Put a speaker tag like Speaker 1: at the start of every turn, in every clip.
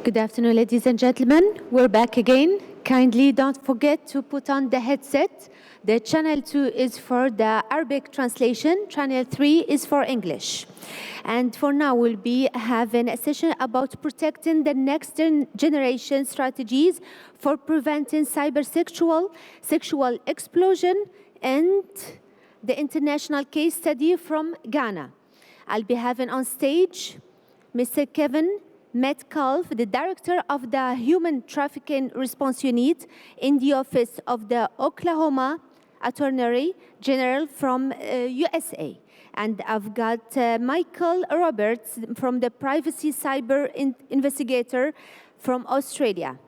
Speaker 1: Good afternoon, ladies and gentlemen. We're back again. Kindly don't forget to put on the headset. The channel 2 is for the Arabic translation. Channel 3 is for English. And for now, we'll be having a session about protecting the next generation strategies for preventing sexual explosion and the international case study from Ghana. I'll be having on stage Mr. Kevin Metcalf, the Director of the Human Trafficking Response Unit in the Office of the Oklahoma Attorney General from USA. And I've got Michael Roberts from the Privacy Cyber Investigator from Australia.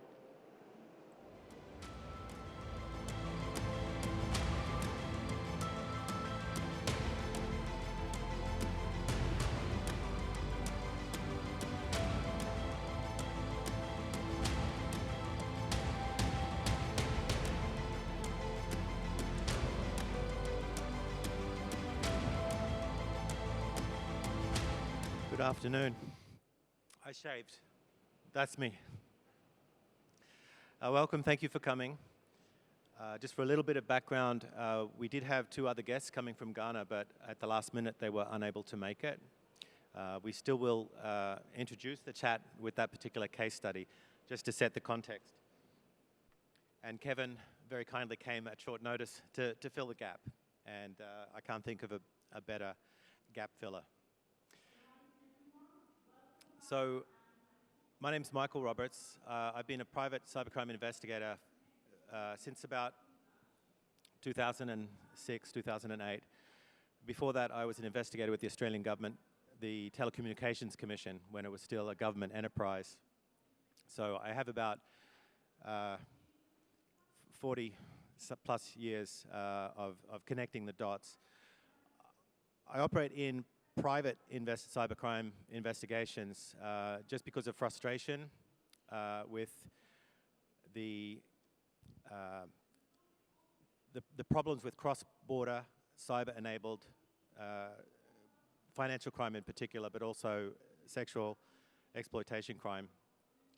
Speaker 2: Good afternoon. I shaved. That's me. Welcome. Thank you for coming. Just for a little bit of background, we did have two other guests coming from Ghana, but at the last minute they were unable to make it. We still will introduce the chat with that particular case study, just to set the context. And Kevin very kindly came at short notice to fill the gap, and I can't think of a better gap filler. So, my name's Michael Roberts. I've been a private cybercrime investigator since about 2006, 2008. Before that, I was an investigator with the Australian government, the Telecommunications Commission, when it was still a government enterprise. So I have about 40 plus years of connecting the dots. I operate in private cybercrime investigations just because of frustration with the problems with cross-border cyber-enabled financial crime in particular, but also sexual exploitation crime.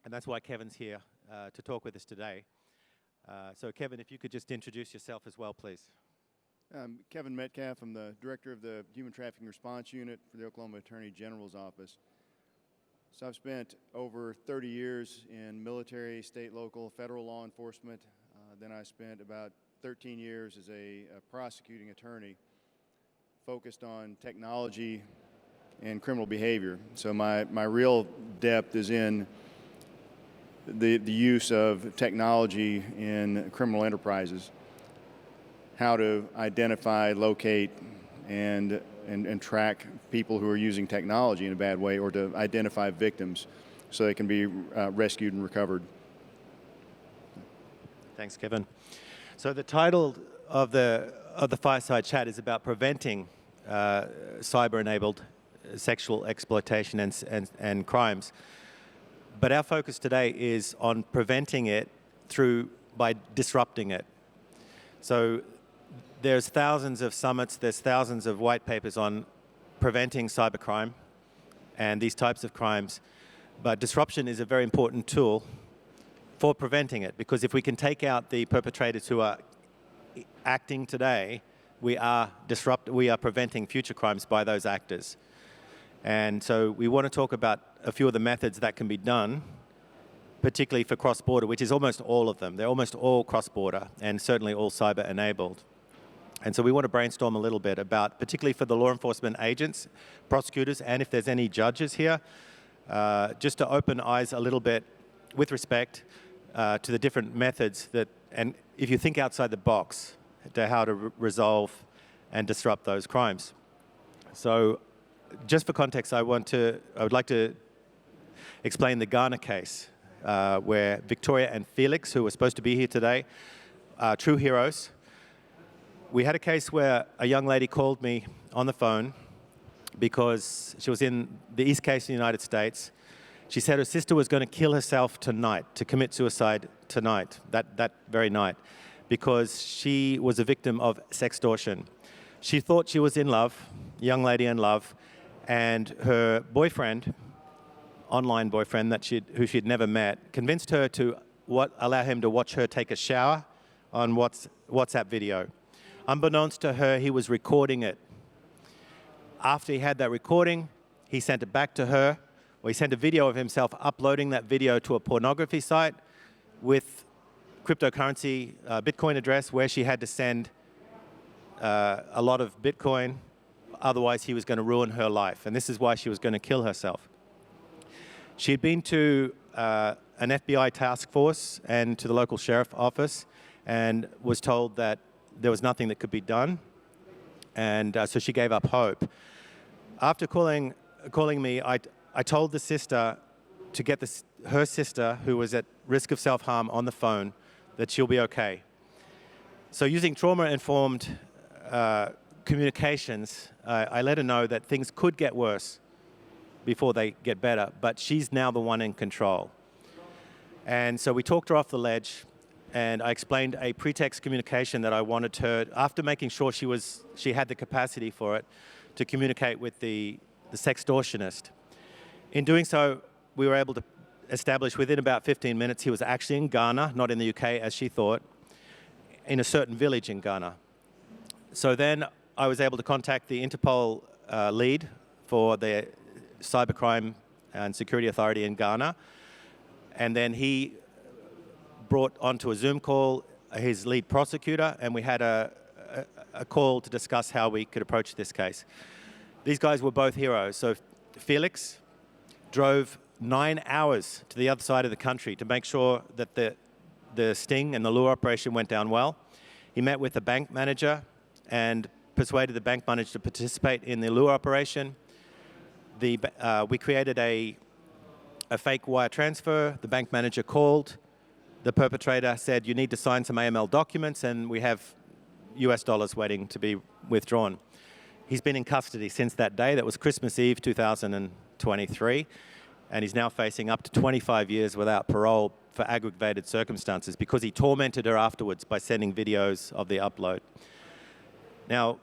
Speaker 2: And that's why Kevin's here to talk with us today. So Kevin, if you could just introduce yourself as well, please.
Speaker 3: I'm Kevin Metcalf. I'm the Director of the Human Trafficking Response Unit for the Oklahoma Attorney General's Office. So I've spent over 30 years in military, state, local, federal law enforcement. Then I spent about 13 years as a prosecuting attorney focused on technology and criminal behavior. So my real depth is in the use of technology in criminal enterprises. How to identify, locate, and track people who are using technology in a bad way, or to identify victims so they can be rescued and recovered.
Speaker 2: Thanks, Kevin. So the title of the fireside chat is about preventing cyber-enabled sexual exploitation and crimes. But our focus today is on preventing it by disrupting it. So there's thousands of summits, there's thousands of white papers on preventing cybercrime and these types of crimes. But disruption is a very important tool for preventing it, because if we can take out the perpetrators who are acting today, we are preventing future crimes by those actors. And so we want to talk about a few of the methods that can be done, particularly for cross-border, which is almost all of them. They're almost all cross-border and certainly all cyber-enabled. And so we want to brainstorm a little bit about, particularly for the law enforcement agents, prosecutors, and if there's any judges here, just to open eyes a little bit with respect to the different methods and if you think outside the box, to how to resolve and disrupt those crimes. So just for context, I would like to explain the Ghana case, where Victoria and Felix, who were supposed to be here today, are true heroes. We had a case where a young lady called me on the phone because she was in the East Coast of the United States. She said her sister was going to kill herself tonight, to commit suicide tonight, that very night, because she was a victim of sextortion. She thought she was in love, young lady in love, and her boyfriend online boyfriend who she'd never met, convinced her to allow him to watch her take a shower on WhatsApp video. Unbeknownst to her, he was recording it. After he had that recording, he sent it back to her, or he sent a video of himself uploading that video to a pornography site with cryptocurrency Bitcoin address where she had to send a lot of Bitcoin. Otherwise, he was going to ruin her life. And this is why she was going to kill herself. She had been to an FBI task force and to the local sheriff office and was told that there was nothing that could be done. And so she gave up hope. After calling me, I told the sister to get her sister, who was at risk of self-harm, on the phone, that she'll be okay. So using trauma-informed communications, I let her know that things could get worse before they get better, but she's now the one in control. And so we talked her off the ledge, and I explained a pretext communication that I wanted her, after making sure she had the capacity for it, to communicate with the sextortionist. In doing so, we were able to establish within about 15 minutes he was actually in Ghana, not in the UK as she thought, in a certain village in Ghana. So then I was able to contact the Interpol lead for the cybercrime and security authority in Ghana, and then he brought onto a Zoom call his lead prosecutor, and we had a call to discuss how we could approach this case. These guys were both heroes. So Felix drove 9 hours to the other side of the country to make sure that the sting and the lure operation went down well. He met with the bank manager and persuaded the bank manager to participate in the lure operation. We created a fake wire transfer. The bank manager called. The perpetrator said, "You need to sign some AML documents, and we have US dollars waiting to be withdrawn." He's been in custody since that day. That was Christmas Eve 2023, and he's now facing up to 25 years without parole for aggravated circumstances because he tormented her afterwards by sending videos of the upload. Now,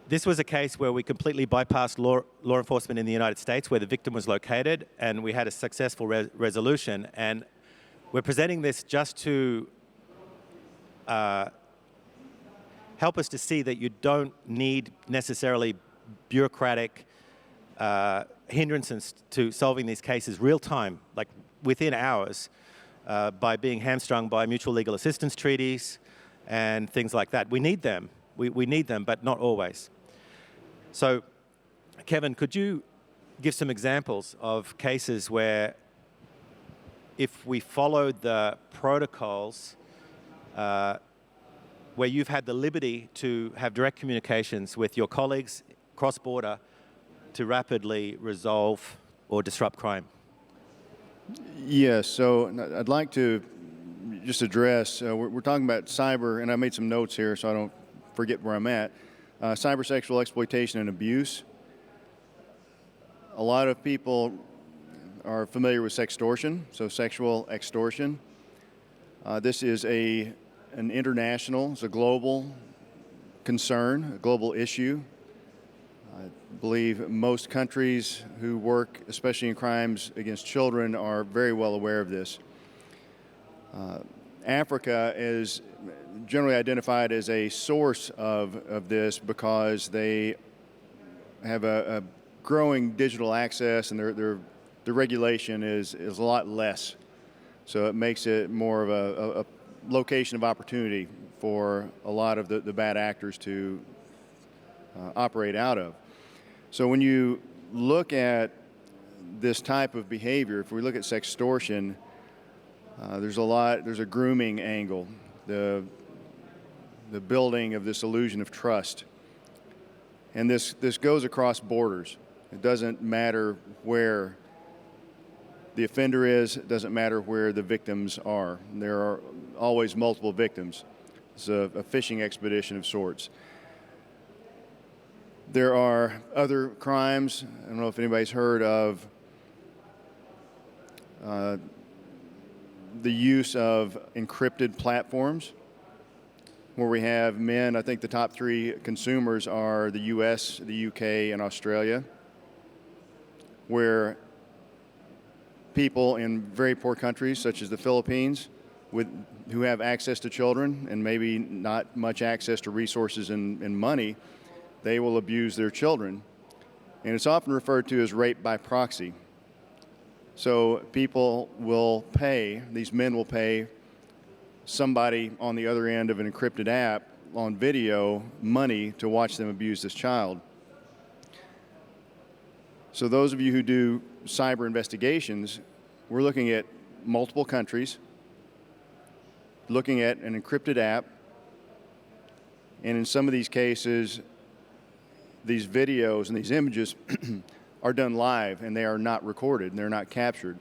Speaker 2: this was a case where we completely bypassed law enforcement in the United States, where the victim was located, and we had a successful resolution. And we're presenting this just to help us to see that you don't need necessarily bureaucratic hindrances to solving these cases real time, like within hours, by being hamstrung by mutual legal assistance treaties and things like that. We need them. We need them, but not always. So, Kevin, could you give some examples of cases where if we followed the protocols, where you've had the liberty to have direct communications with your colleagues cross-border to rapidly resolve or disrupt crime?
Speaker 3: Yes, so I'd like to just address, we're talking about cyber, and I made some notes here so I don't forget where I'm at. Cyber sexual exploitation and abuse. A lot of people are familiar with sextortion, so sexual extortion. This is an international, it's a global concern, a global issue. I believe most countries who work, especially in crimes against children, are very well aware of this. Africa is generally identified as a source of this because they have a growing digital access, and the regulation is a lot less. So it makes it more of a location of opportunity for a lot of the bad actors to operate out of. So when you look at this type of behavior, if we look at sextortion, there's a grooming angle, the building of this illusion of trust. And this goes across borders. It doesn't matter where the offender is, it doesn't matter where the victims are. There are always multiple victims. It's a fishing expedition of sorts. There are other crimes. I don't know if anybody's heard of the use of encrypted platforms, where we have men. I think the top three consumers are the US, the UK, and Australia, where people in very poor countries such as the Philippines who have access to children and maybe not much access to resources and money, they will abuse their children. And it's often referred to as rape by proxy. So people will pay, these men will pay somebody on the other end of an encrypted app on video money to watch them abuse this child. So those of you who do cyber investigations, we're looking at multiple countries, looking at an encrypted app, and in some of these cases, these videos and these images are done live and they are not recorded and they're not captured.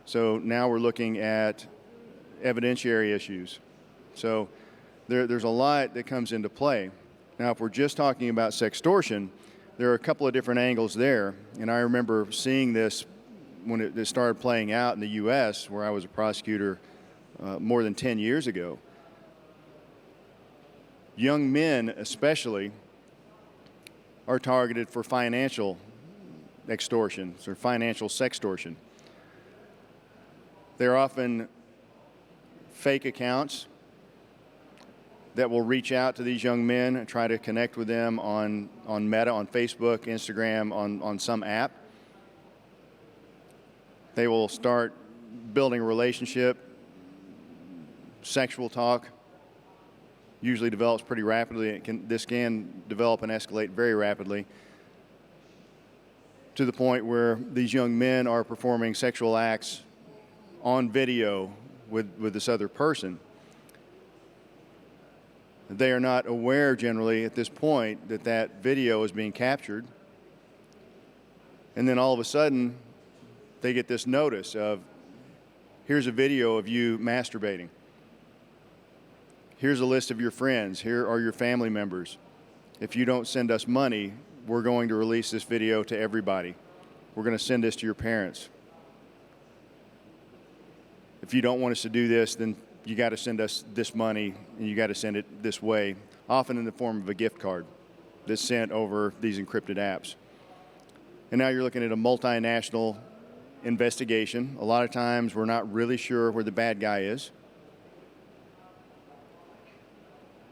Speaker 3: So now we're looking at evidentiary issues. So there's a lot that comes into play. Now, if we're just talking about sextortion, there are a couple of different angles there. And I remember seeing this when it started playing out in the U.S., where I was a prosecutor more than 10 years ago. Young men especially are targeted for financial extortion, or financial sextortion. They're often fake accounts that will reach out to these young men and try to connect with them on Meta, on Facebook, Instagram, on some app. They will start building a relationship. Sexual talk usually develops pretty rapidly. This can develop and escalate very rapidly to the point where these young men are performing sexual acts on video with this other person. They are not aware generally at this point that that video is being captured. And then all of a sudden, they get this notice of, here's a video of you masturbating. Here's a list of your friends. Here are your family members. If you don't send us money, we're going to release this video to everybody. We're going to send this to your parents. If you don't want us to do this, then you got to send us this money, and you got to send it this way, often in the form of a gift card that's sent over these encrypted apps. And now you're looking at a multinational investigation. A lot of times we're not really sure where the bad guy is.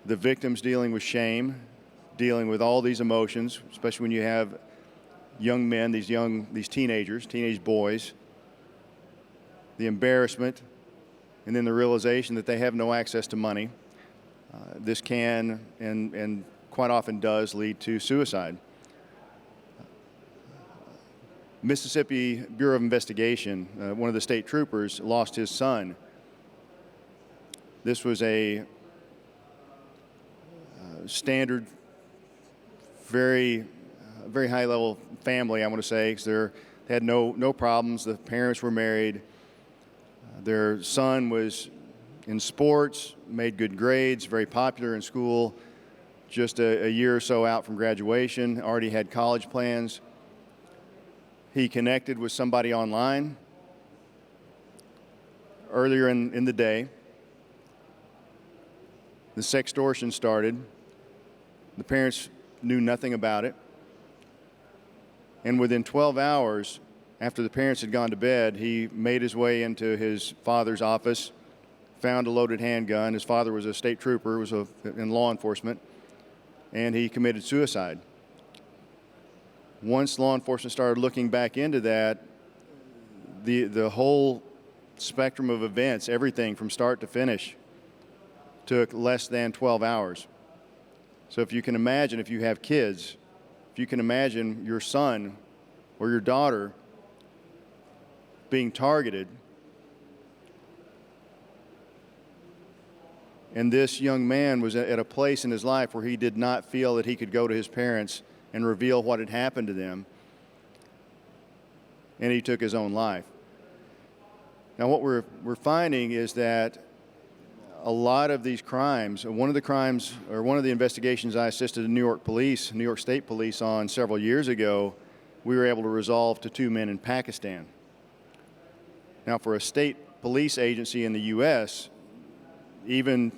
Speaker 3: The victim's dealing with shame, dealing with all these emotions, especially when you have young men, these teenagers, teenage boys, the embarrassment, and then the realization that they have no access to money. This can and quite often does lead to suicide. Mississippi Bureau of Investigation, one of the state troopers lost his son. This was a standard, very high-level family, I want to say, because they had no problems. The parents were married. Their son was in sports, made good grades, very popular in school, just a year or so out from graduation, already had college plans. He connected with somebody online earlier in the day. The sextortion started. The parents knew nothing about it. And within 12 hours, after the parents had gone to bed, he made his way into his father's office, found a loaded handgun. His father was a state trooper, was in law enforcement, and he committed suicide. Once law enforcement started looking back into that, the whole spectrum of events, everything from start to finish, took less than 12 hours. So if you can imagine, if you have kids, if you can imagine your son or your daughter being targeted, and this young man was at a place in his life where he did not feel that he could go to his parents and reveal what had happened to them, and he took his own life. Now what we're finding is that a lot of these crimes, one of the investigations I assisted the New York State Police on several years ago, we were able to resolve to 2 men in Pakistan. Now for a state police agency in the U.S., even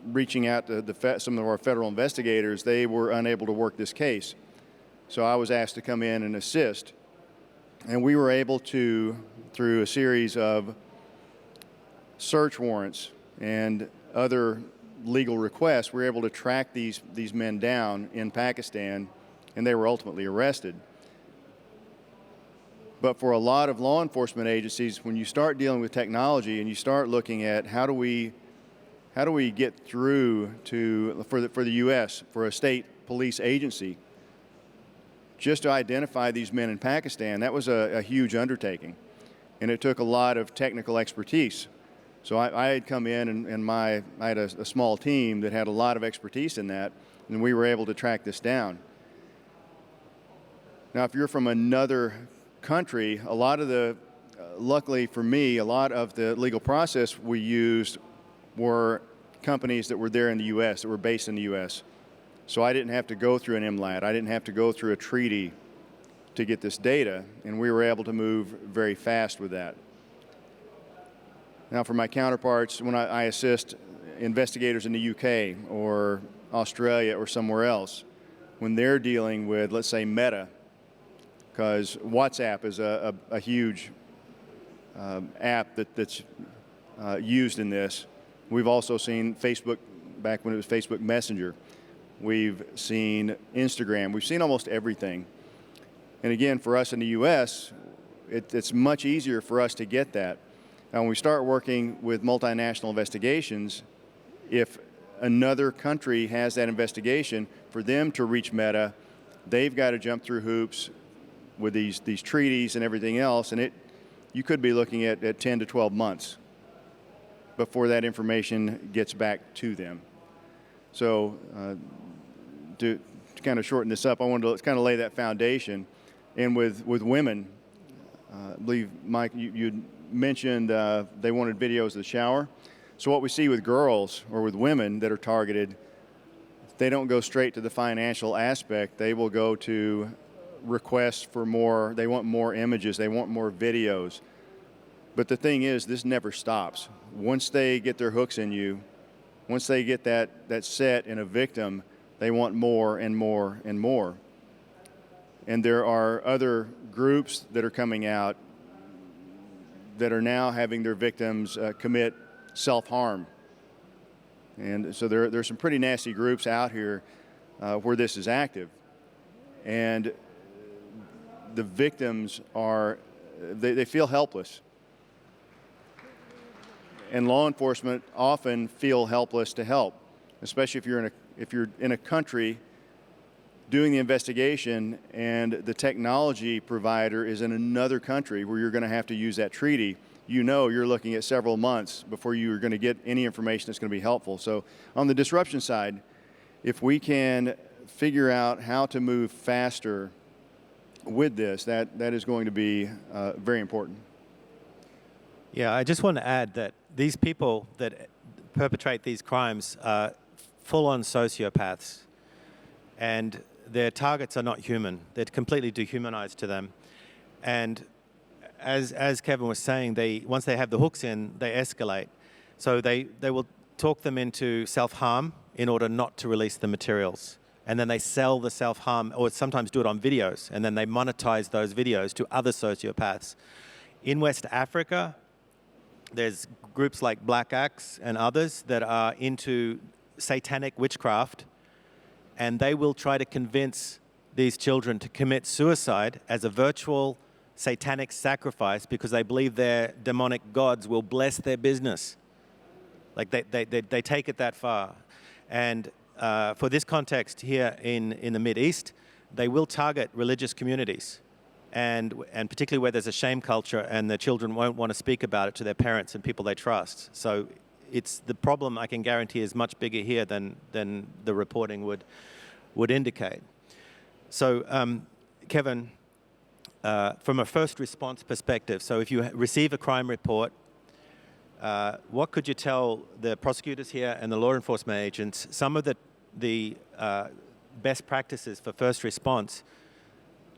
Speaker 3: reaching out to some of our federal investigators, they were unable to work this case. So I was asked to come in and assist. And we were able to, through a series of search warrants and other legal requests, we were able to track these men down in Pakistan, and they were ultimately arrested. But for a lot of law enforcement agencies, when you start dealing with technology and you start looking at how do we get through to, for the U.S., for a state police agency, just to identify these men in Pakistan, that was a huge undertaking. And it took a lot of technical expertise. So I had come in and I had a small team that had a lot of expertise in that, and we were able to track this down. Now, if you're from another country, a lot of the, luckily for me, a lot of the legal process we used were companies that were there in the U.S., that were based in the U.S. So I didn't have to go through an MLAT. I didn't have to go through a treaty to get this data, and we were able to move very fast with that. Now, for my counterparts, when I assist investigators in the UK or Australia or somewhere else, when they're dealing with, let's say, Meta, because WhatsApp is a huge app that's used in this. We've also seen Facebook, back when it was Facebook Messenger. We've seen Instagram. We've seen almost everything. And again, for us in the U.S., it's much easier for us to get that. Now, when we start working with multinational investigations, if another country has that investigation, for them to reach Meta, they've got to jump through hoops with these treaties and everything else, and you could be looking at 10 to 12 months before that information gets back to them. So to kind of shorten this up, I wanted to kind of lay that foundation. And with women, I believe, Mike, you mentioned they wanted videos of the shower. So what we see with girls or with women that are targeted, they don't go straight to the financial aspect. They will go to requests for more. They want more images. They want more videos. But the thing is, this never stops. Once they get their hooks in you, once they get that set in a victim, they want more and more and more. And there are other groups that are coming out that are now having their victims commit self-harm. And so there's some pretty nasty groups out here where this is active. And the victims they feel helpless. And law enforcement often feel helpless to help, especially if you're in a country doing the investigation and the technology provider is in another country where you're going to have to use that treaty. You know you're looking at several months before you're going to get any information that's going to be helpful. So on the disruption side, if we can figure out how to move faster with this, that is going to be very important.
Speaker 2: Yeah, I just want to add that these people that perpetrate these crimes are full-on sociopaths, and their targets are not human. They're completely dehumanized to them. And as Kevin was saying, once they have the hooks in, they escalate. So they will talk them into self-harm in order not to release the materials. And then they sell the self-harm, or sometimes do it on videos, and then they monetize those videos to other sociopaths. In West Africa, there's groups like Black Axe and others that are into satanic witchcraft, and they will try to convince these children to commit suicide as a virtual satanic sacrifice because they believe their demonic gods will bless their business. Like they take it that far. And for this context here in the Mideast, they will target religious communities, and particularly where there's a shame culture and the children won't want to speak about it to their parents and people they trust. So the problem, I can guarantee, is much bigger here than the reporting would indicate. So Kevin, from a first response perspective, so if you receive a crime report, what could you tell the prosecutors here and the law enforcement agents, some of the best practices for first response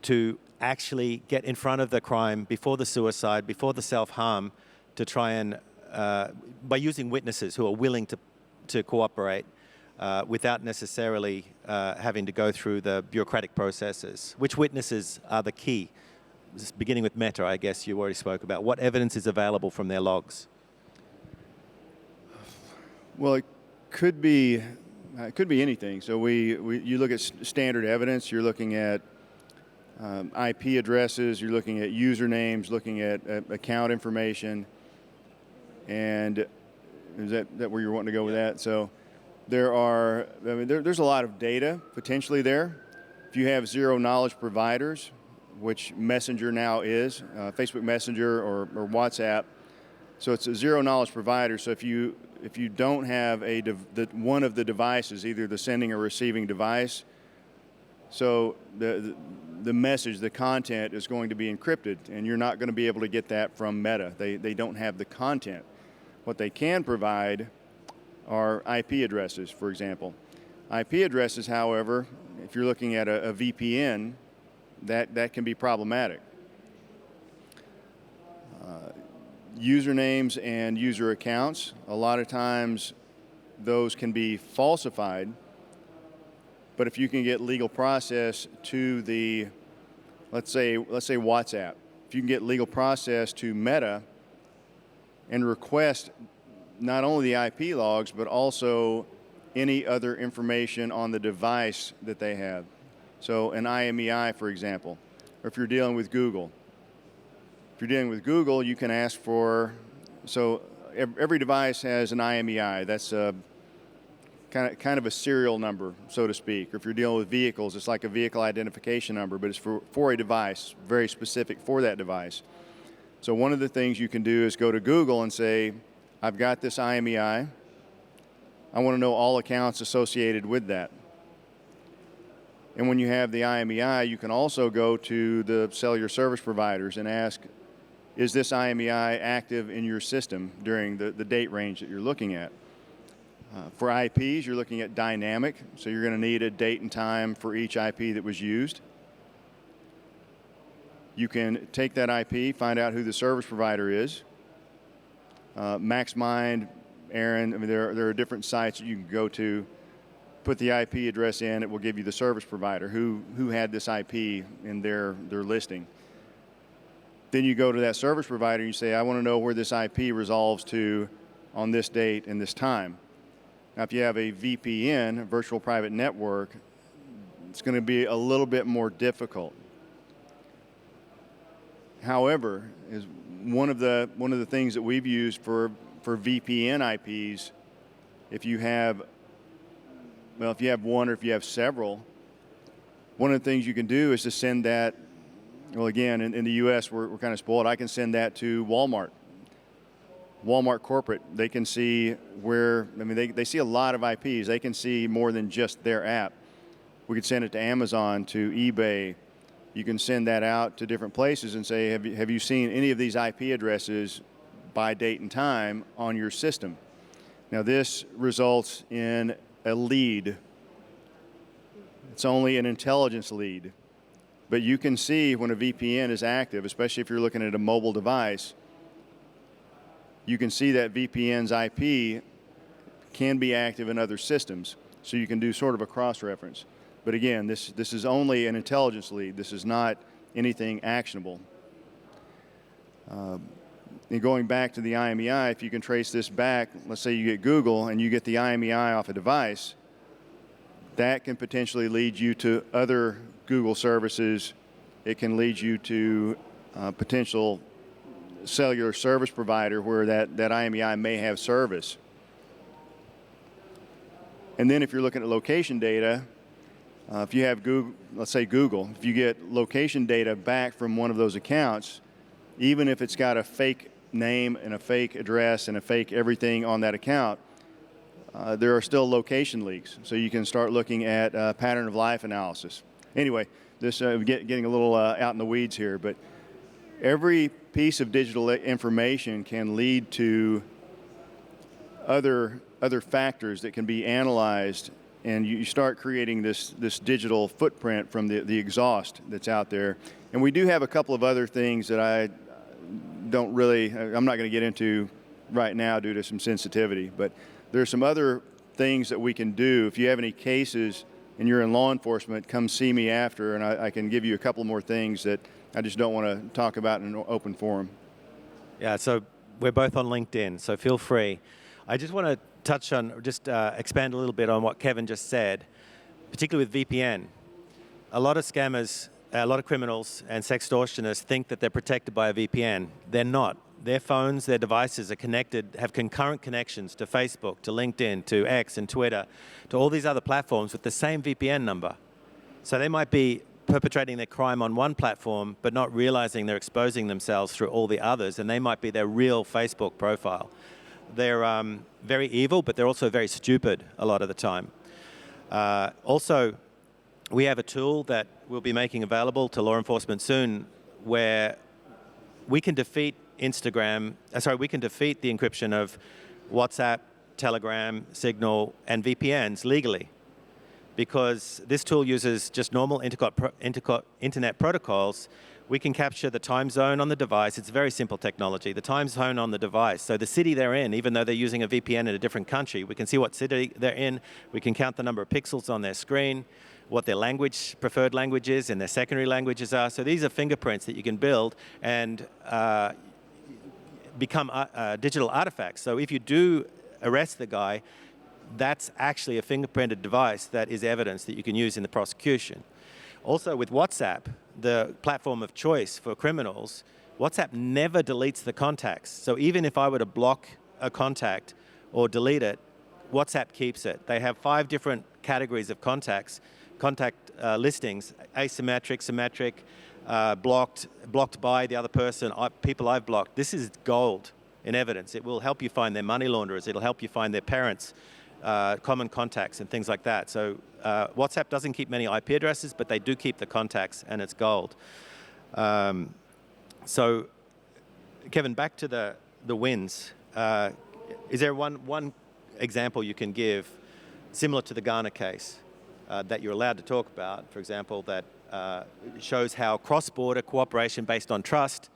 Speaker 2: to actually get in front of the crime before the suicide, before the self-harm, to try and, by using witnesses who are willing to cooperate without necessarily having to go through the bureaucratic processes? Which witnesses are the key beginning with Meta, I guess you already spoke about. What evidence is available from their logs?
Speaker 3: Well, it could be anything. So you look at standard evidence. You're looking at IP addresses. You're looking at usernames. Looking at account information. And is that where you're wanting to go with that? So there's a lot of data potentially there. If you have zero knowledge providers, which Messenger now is, Facebook Messenger or WhatsApp, so it's a zero knowledge provider. So if you don't have one of the devices, either the sending or receiving device, so the message, the content is going to be encrypted, and you're not going to be able to get that from Meta. They don't have the content. What they can provide are IP addresses, for example. IP addresses, however, if you're looking at a VPN, that can be problematic. Usernames and user accounts, a lot of times those can be falsified, but if you can get legal process to the, let's say WhatsApp, if you can get legal process to Meta and request not only the IP logs, but also any other information on the device that they have. So an IMEI, for example, or if you're dealing with Google. If you're dealing with Google, you can ask for, so every device has an IMEI. That's kind of a serial number, so to speak. Or if you're dealing with vehicles, it's like a vehicle identification number, but it's for a device, very specific for that device. So one of the things you can do is go to Google and say, I've got this IMEI. I want to know all accounts associated with that. And when you have the IMEI, you can also go to the cellular service providers and ask, is this IMEI active in your system during the date range that you're looking at? For IPs, you're looking at dynamic, so you're going to need a date and time for each IP that was used. You can take that IP, find out who the service provider is. MaxMind, Aaron, I mean, there are different sites that you can go to, put the IP address in, it will give you the service provider who had this IP in their listing. Then you go to that service provider and you say, I want to know where this IP resolves to on this date and this time. Now, if you have a VPN, a virtual private network, it's going to be a little bit more difficult. However, is one of the things that we've used for VPN IPs, if you have one or if you have several, one of the things you can do is to send that. Well, again, in the U.S., we're kind of spoiled. I can send that to Walmart corporate. They can see where, I mean, they see a lot of IPs. They can see more than just their app. We could send it to Amazon, to eBay. You can send that out to different places and say, have you seen any of these IP addresses by date and time on your system? Now, this results in a lead. It's only an intelligence lead. But you can see when a VPN is active, especially if you're looking at a mobile device, you can see that VPN's IP can be active in other systems. So you can do sort of a cross-reference. But again, this is only an intelligence lead. This is not anything actionable. And going back to the IMEI, if you can trace this back, let's say you get Google and you get the IMEI off a device, that can potentially lead you to other Google services. It can lead you to potential cellular service provider where that IMEI may have service. And then if you're looking at location data, if you have Google, let's say Google, if you get location data back from one of those accounts, even if it's got a fake name and a fake address and a fake everything on that account, there are still location leaks. So you can start looking at pattern of life analysis. Anyway, this getting a little out in the weeds here, but every piece of digital information can lead to other factors that can be analyzed, and you start creating this digital footprint from the exhaust that's out there. And we do have a couple of other things that I'm not going to get into right now due to some sensitivity, but there's some other things that we can do. If you have any cases and you're in law enforcement, come see me after, and I can give you a couple more things that I just don't want to talk about in an open forum.
Speaker 2: Yeah, so we're both on LinkedIn, so feel free. I just want to touch on, expand a little bit on what Kevin just said, particularly with VPN. A lot of scammers, a lot of criminals and sextortionists think that they're protected by a VPN. They're not. Their phones, their devices are connected, have concurrent connections to Facebook, to LinkedIn, to X and Twitter, to all these other platforms with the same VPN number. So they might be perpetrating their crime on one platform, but not realizing they're exposing themselves through all the others, and they might be their real Facebook profile. They're very evil, but they're also very stupid a lot of the time. Also, we have a tool that we'll be making available to law enforcement soon where we can defeat we can defeat the encryption of WhatsApp, Telegram, Signal, and VPNs legally, because this tool uses just normal internet protocols. We can capture the time zone on the device. It's very simple technology. The time zone on the device. So the city they're in, even though they're using a VPN in a different country, we can see what city they're in. We can count the number of pixels on their screen, what their preferred language is, and their secondary languages are. So these are fingerprints that you can build and become digital artifacts. So if you do arrest the guy, that's actually a fingerprinted device that is evidence that you can use in the prosecution. Also with WhatsApp, the platform of choice for criminals, WhatsApp never deletes the contacts. So even if I were to block a contact or delete it, WhatsApp keeps it. They have 5 different categories of contact listings: asymmetric, symmetric, blocked by the other person, people I've blocked. This is gold in evidence. It will help you find their money launderers. It'll help you find their parents, common contacts and things like that. So WhatsApp doesn't keep many IP addresses, but they do keep the contacts, and it's gold. So Kevin, back to the wins. Is there one example you can give similar to the Ghana case that you're allowed to talk about, for example, that shows how cross-border cooperation based on trust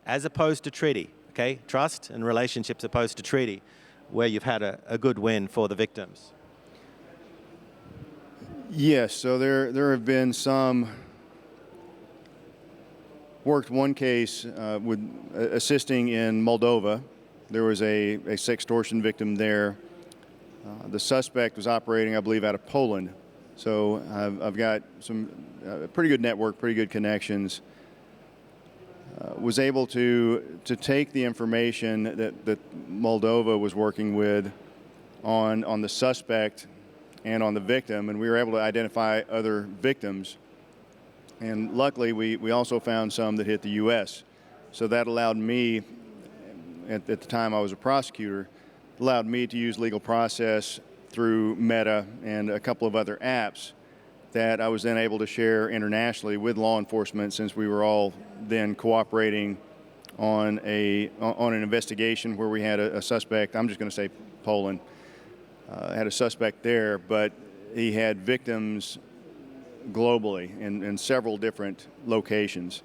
Speaker 2: as opposed to treaty, okay? Trust and relationships opposed to treaty, where you've had a good win for the victims?
Speaker 3: Yes, so there have been some. Worked one case with assisting in Moldova. There was a sextortion victim there. The suspect was operating, I believe, out of Poland. So I've got some pretty good network, pretty good connections. Was able to take the information that Moldova was working with on the suspect and on the victim, and we were able to identify other victims. And luckily, we also found some that hit the U.S. So that allowed me, at the time I was a prosecutor, allowed me to use legal process through Meta and a couple of other apps that I was then able to share internationally with law enforcement, since we were all then cooperating on an investigation where we had a suspect. I'm just going to say Poland. Had a suspect there, but he had victims globally in several different locations.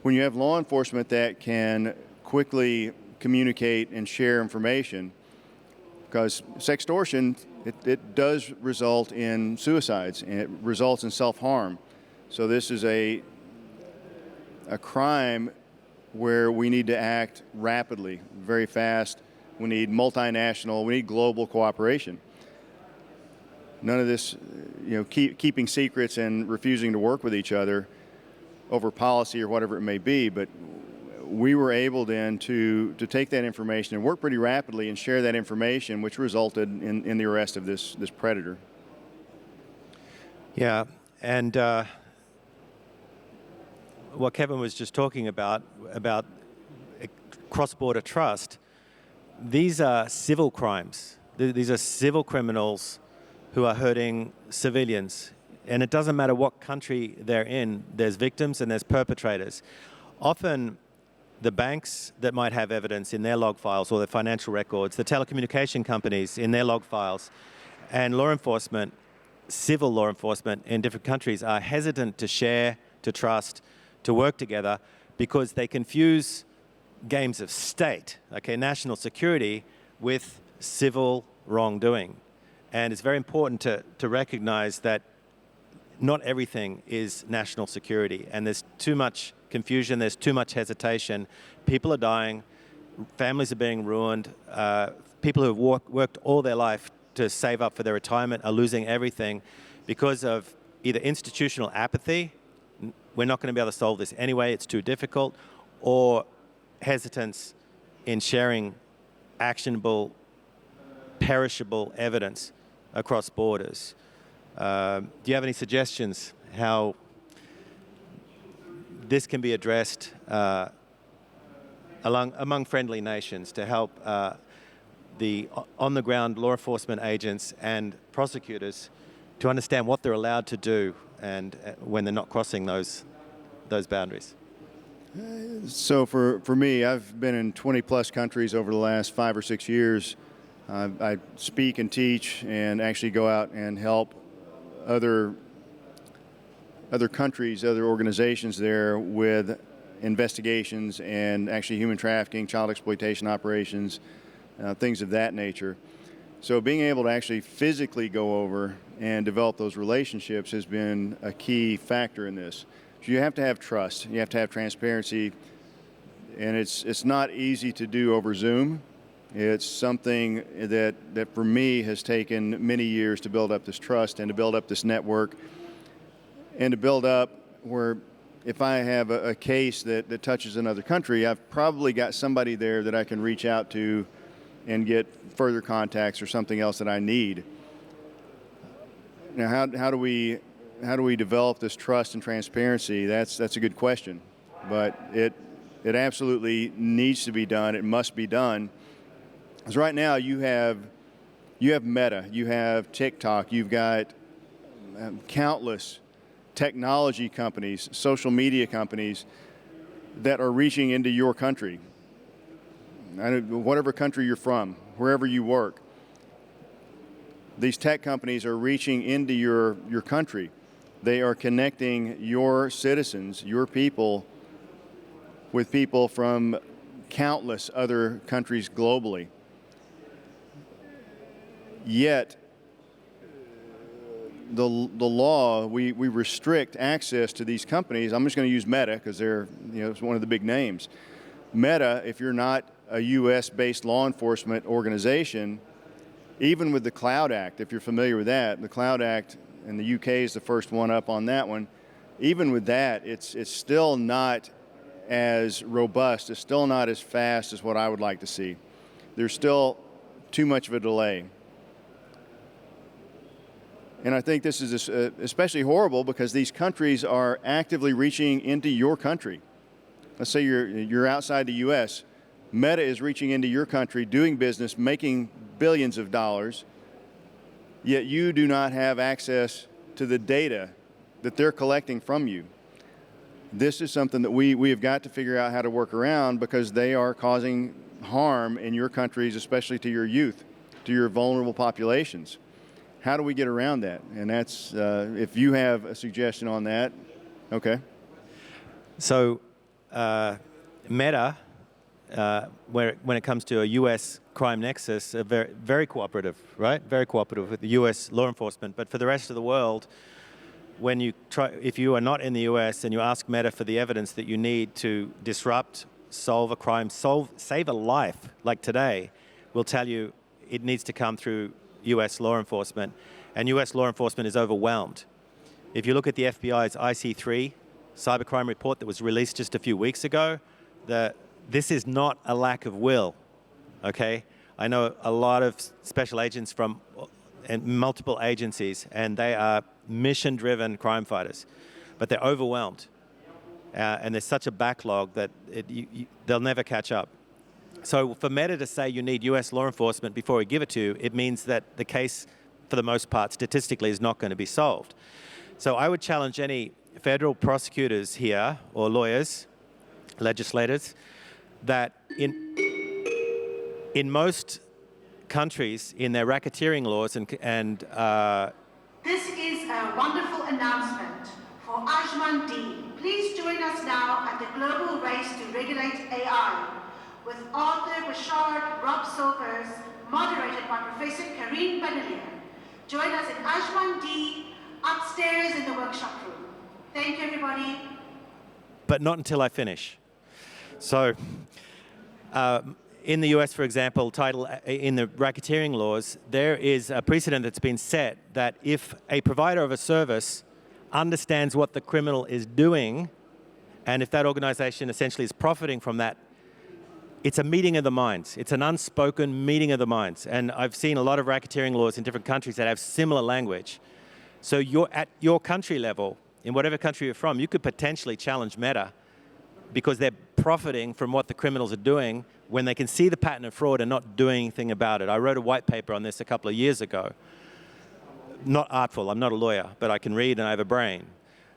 Speaker 3: When you have law enforcement that can quickly communicate and share information, because sextortion, it does result in suicides, and it results in self-harm. So this is a crime where we need to act rapidly, very fast. We need multinational, we need global cooperation. None of this, keeping secrets and refusing to work with each other over policy or whatever it may be, but we were able then to take that information and work pretty rapidly and share that information, which resulted in the arrest of this predator.
Speaker 2: Yeah, and what Kevin was just talking about cross-border trust, these are civil crimes. These are civil criminals who are hurting civilians. And it doesn't matter what country they're in, there's victims and there's perpetrators. Often, the banks that might have evidence in their log files or their financial records, the telecommunication companies in their log files, and law enforcement, civil law enforcement in different countries are hesitant to share, to trust, to work together, because they confuse games of state, okay, national security, with civil wrongdoing. And it's very important to recognize that not everything is national security, and there's too much confusion, there's too much hesitation. People are dying, families are being ruined, people who have worked all their life to save up for their retirement are losing everything because of either institutional apathy, we're not going to be able to solve this anyway, it's too difficult, or hesitance in sharing actionable, perishable evidence across borders. Do you have any suggestions how this can be addressed among friendly nations to help the on-the-ground law enforcement agents and prosecutors to understand what they're allowed to do and when they're not crossing those boundaries?
Speaker 3: So for me, I've been in 20 plus countries over the last 5 or 6 years. I speak and teach and actually go out and help other countries, other organizations there with investigations and actually human trafficking, child exploitation operations, things of that nature. So being able to actually physically go over and develop those relationships has been a key factor in this. So you have to have trust, you have to have transparency, and it's not easy to do over Zoom. It's something that for me has taken many years to build up this trust and to build up this network and to build up where if I have a case that touches another country, I've probably got somebody there that I can reach out to and get further contacts or something else that I need. Now, how do we develop this trust and transparency? That's a good question, but it absolutely needs to be done. It must be done. Because right now you have Meta, you have TikTok, you've got countless technology companies, social media companies that are reaching into your country. Whatever country you're from, wherever you work, these tech companies are reaching into your country. They are connecting your citizens, your people, with people from countless other countries globally. Yet, the law, we restrict access to these companies. I'm just going to use Meta because it's one of the big names. Meta, if you're not a U.S.-based law enforcement organization, even with the Cloud Act, if you're familiar with that, the Cloud Act, and the UK is the first one up on that one, even with that, it's still not as robust, it's still not as fast as what I would like to see. There's still too much of a delay. And I think this is especially horrible because these countries are actively reaching into your country. Let's say you're outside the U.S. Meta is reaching into your country, doing business, making billions of dollars, yet you do not have access to the data that they're collecting from you. This is something that we have got to figure out how to work around because they are causing harm in your countries, especially to your youth, to your vulnerable populations. How do we get around that? And that's, if you have a suggestion on that, okay.
Speaker 2: So Meta, when it comes to a U.S. crime nexus, are very, very cooperative, right? Very cooperative with the U.S. law enforcement. But for the rest of the world, if you are not in the U.S. and you ask Meta for the evidence that you need to disrupt, solve a crime, save a life, like today, will tell you it needs to come through U.S. law enforcement, and U.S. law enforcement is overwhelmed. If you look at the FBI's IC3 cybercrime report that was released just a few weeks ago, this is not a lack of will, okay? I know a lot of special agents from multiple agencies, and they are mission-driven crime fighters, but they're overwhelmed. And there's such a backlog that they'll never catch up. So for Meta to say you need US law enforcement before we give it to you, it means that the case, for the most part, statistically, is not going to be solved. So I would challenge any federal prosecutors here, or lawyers, legislators, that in most countries, in their racketeering laws and
Speaker 4: This is a wonderful announcement for Ajman D. Please join us now at the global race to regulate AI with Arthur Bashard, Rob Silvers, moderated by Professor Karine Benelier. Join us in Ajman D upstairs in the workshop room. Thank you, everybody.
Speaker 2: But not until I finish. So, in the US, for example, in the racketeering laws, there is a precedent that's been set that if a provider of a service understands what the criminal is doing, and if that organization essentially is profiting from that, it's a meeting of the minds. It's an unspoken meeting of the minds. And I've seen a lot of racketeering laws in different countries that have similar language. So you're at your country level, in whatever country you're from, you could potentially challenge Meta because they're profiting from what the criminals are doing when they can see the pattern of fraud and not doing anything about it. I wrote a white paper on this a couple of years ago. Not artful, I'm not a lawyer, but I can read and I have a brain.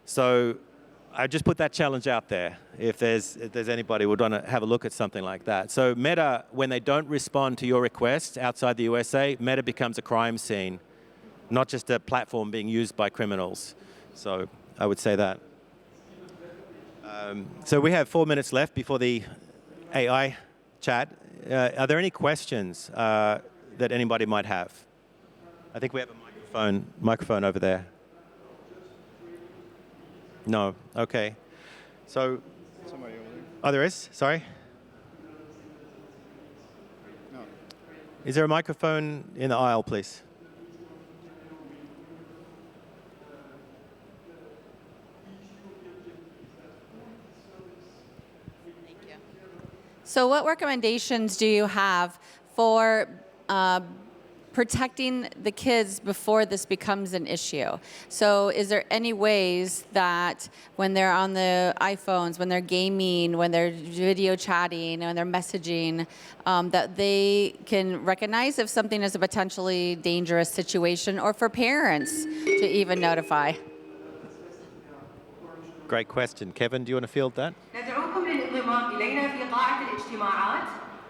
Speaker 2: So I just put that challenge out there if there's anybody who would want to have a look at something like that. So Meta, when they don't respond to your requests outside the USA, Meta becomes a crime scene, not just a platform being used by criminals. So I would say that. So we have 4 minutes left before the AI chat. Are there any questions that anybody might have? I think we have a microphone over there. No, okay. So,
Speaker 3: Somebody over there.
Speaker 2: oh, there is? Sorry?
Speaker 3: No.
Speaker 2: Is there a microphone in the aisle, please?
Speaker 5: So what recommendations do you have for protecting the kids before this becomes an issue? So is there any ways that when they're on the iPhones, when they're gaming, when they're video chatting, when they're messaging, that they can recognize if something is a potentially dangerous situation, or for parents to even notify?
Speaker 2: Great question. Kevin, do you want to field that?
Speaker 6: ندعوكم للانضمام إلينا في قاعة الاجتماعات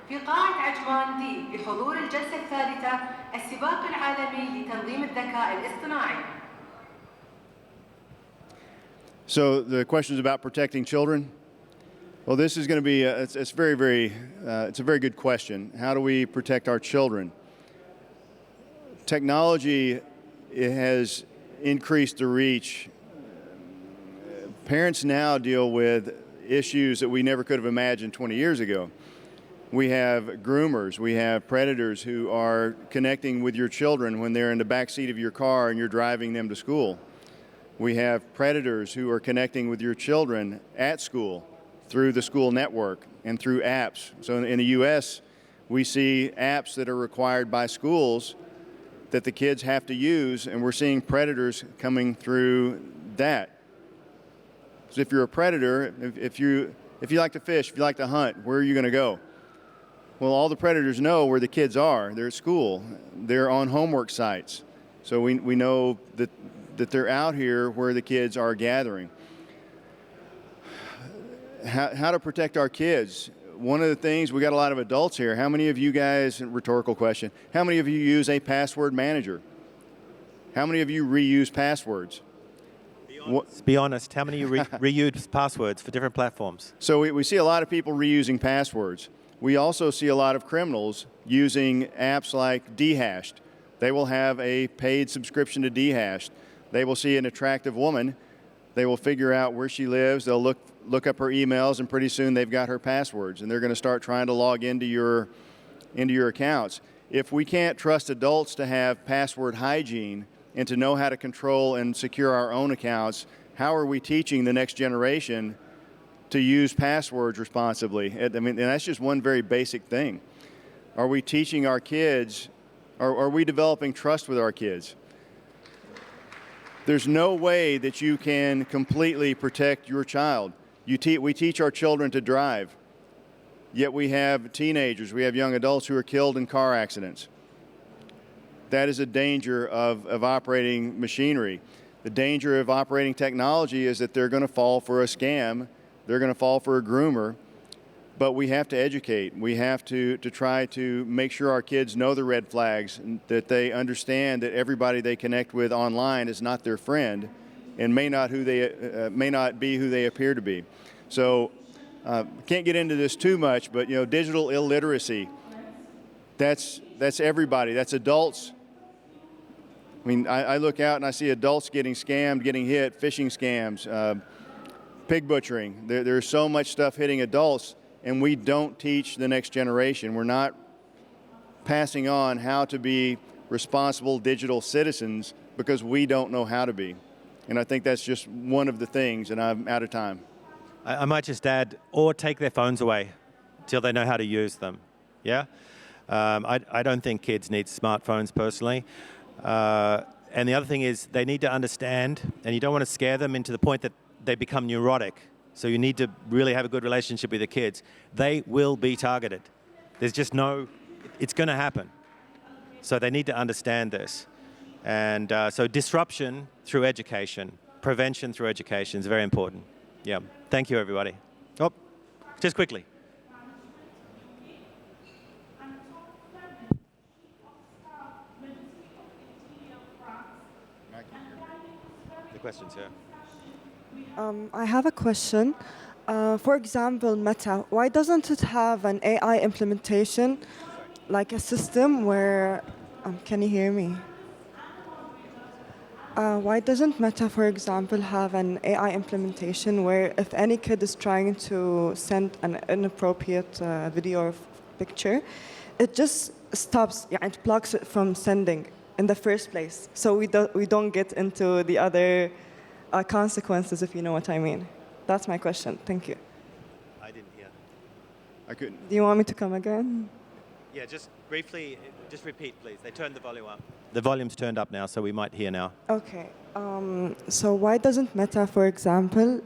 Speaker 6: في قاعة عجمان دي لحضور الجلسة الثالثة السباق العالمي لتنظيم الذكاء الاصطناعي.
Speaker 3: So the question is about protecting children. Well, this is going to be it's a very good question. How do we protect our children? Technology, it has increased the reach. Parents now deal with issues that we never could have imagined 20 years ago. We have groomers, we have predators who are connecting with your children when they're in the back seat of your car and you're driving them to school. We have predators who are connecting with your children at school through the school network and through apps. So in the US, we see apps that are required by schools that the kids have to use, and we're seeing predators coming through that. So if you're a predator, if you like to fish, if you like to hunt, where are you going to go? Well, all the predators know where the kids are. They're at school. They're on homework sites. So we know that they're out here where the kids are gathering. How to protect our kids? One of the things, we got a lot of adults here. How many of you guys, rhetorical question, how many of you use a password manager? How many of you reuse passwords?
Speaker 2: Be honest, how many of you reuse passwords for different platforms?
Speaker 3: So we see a lot of people reusing passwords. We also see a lot of criminals using apps like Dehashed. They will have a paid subscription to Dehashed. They will see an attractive woman. They will figure out where she lives. They'll look up her emails, and pretty soon they've got her passwords, and they're going to start trying to log into your accounts. If we can't trust adults to have password hygiene and to know how to control and secure our own accounts, how are we teaching the next generation to use passwords responsibly? I mean, and that's just one very basic thing. Are we teaching our kids, are we developing trust with our kids? There's no way that you can completely protect your child. We teach our children to drive, yet we have teenagers, we have young adults who are killed in car accidents. That is a danger of operating machinery. The danger of operating technology is that they're going to fall for a scam, they're going to fall for a groomer, but we have to educate. We have to try to make sure our kids know the red flags, and that they understand that everybody they connect with online is not their friend and may not be who they appear to be. So can't get into this too much, but digital illiteracy, that's everybody. That's adults, I mean, I look out and I see adults getting scammed, getting hit, phishing scams, pig butchering. There's so much stuff hitting adults, and we don't teach the next generation. We're not passing on how to be responsible digital citizens because we don't know how to be. And I think that's just one of the things, and I'm out of time.
Speaker 2: I might just add, or take their phones away till they know how to use them. Yeah? I don't think kids need smartphones personally. And the other thing is they need to understand, and you don't want to scare them into the point that they become neurotic. So you need to really have a good relationship with the kids. They will be targeted. There's just no, it's going to happen. So they need to understand this. And so disruption through education, prevention through education is very important. Yeah. Thank you, everybody. Oh, just quickly. The questions here.
Speaker 7: I have a question. For example, Meta, why doesn't it have an AI implementation, like a system where, can you hear me? Why doesn't Meta, for example, have an AI implementation where if any kid is trying to send an inappropriate video or picture, it just stops, it blocks it from sending in the first place, so we don't get into the other consequences, if you know what I mean. That's my question. Thank you.
Speaker 2: I didn't hear.
Speaker 3: I couldn't.
Speaker 7: Do you want me to come again?
Speaker 2: Yeah, just briefly, just repeat, please. They turned the volume up. The volume's turned up now, so we might hear now.
Speaker 7: Okay. So why doesn't Meta, for example,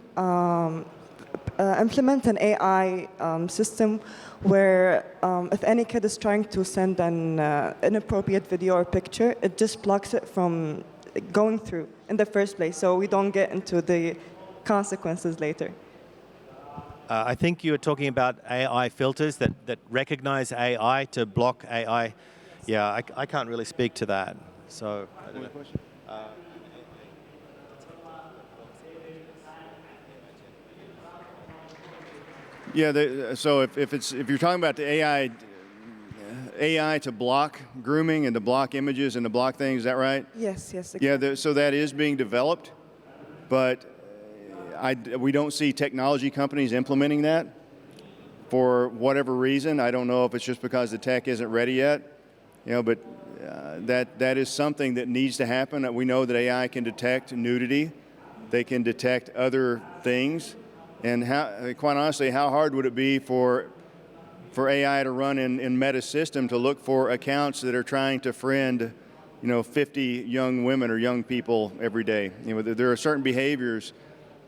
Speaker 7: implement an AI system where if any kid is trying to send an inappropriate video or picture, it just blocks it from going through in the first place, so we don't get into the consequences later?
Speaker 2: I think you were talking about AI filters that recognize AI to block AI. Yeah, I can't really speak to that. So, I don't know.
Speaker 3: Yeah, so if you're talking about the AI to block grooming and to block images and to block things, is that right?
Speaker 7: Yes, exactly.
Speaker 3: Yeah, so that is being developed, but we don't see technology companies implementing that for whatever reason. I don't know if it's just because the tech isn't ready yet, but that is something that needs to happen. We know that AI can detect nudity, they can detect other things, and quite honestly, how hard would it be for AI to run in Meta's system to look for accounts that are trying to friend, 50 young women or young people every day? There are certain behaviors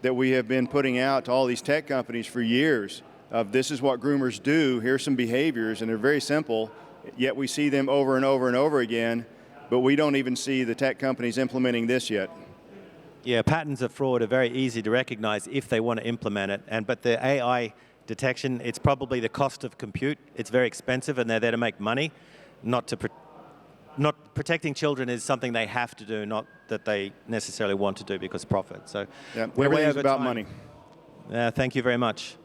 Speaker 3: that we have been putting out to all these tech companies for years of this is what groomers do, here's some behaviors, and they're very simple, yet we see them over and over and over again, but we don't even see the tech companies implementing this yet.
Speaker 2: Yeah, patterns of fraud are very easy to recognize if they want to implement it, but the AI detection, it's probably the cost of compute. It's very expensive, and they're there to make money, not protecting children is something they have to do, not that they necessarily want to do because profit. So
Speaker 3: yeah,
Speaker 2: we're way
Speaker 3: everything's
Speaker 2: over
Speaker 3: about
Speaker 2: time.
Speaker 3: money.
Speaker 2: Thank you very much.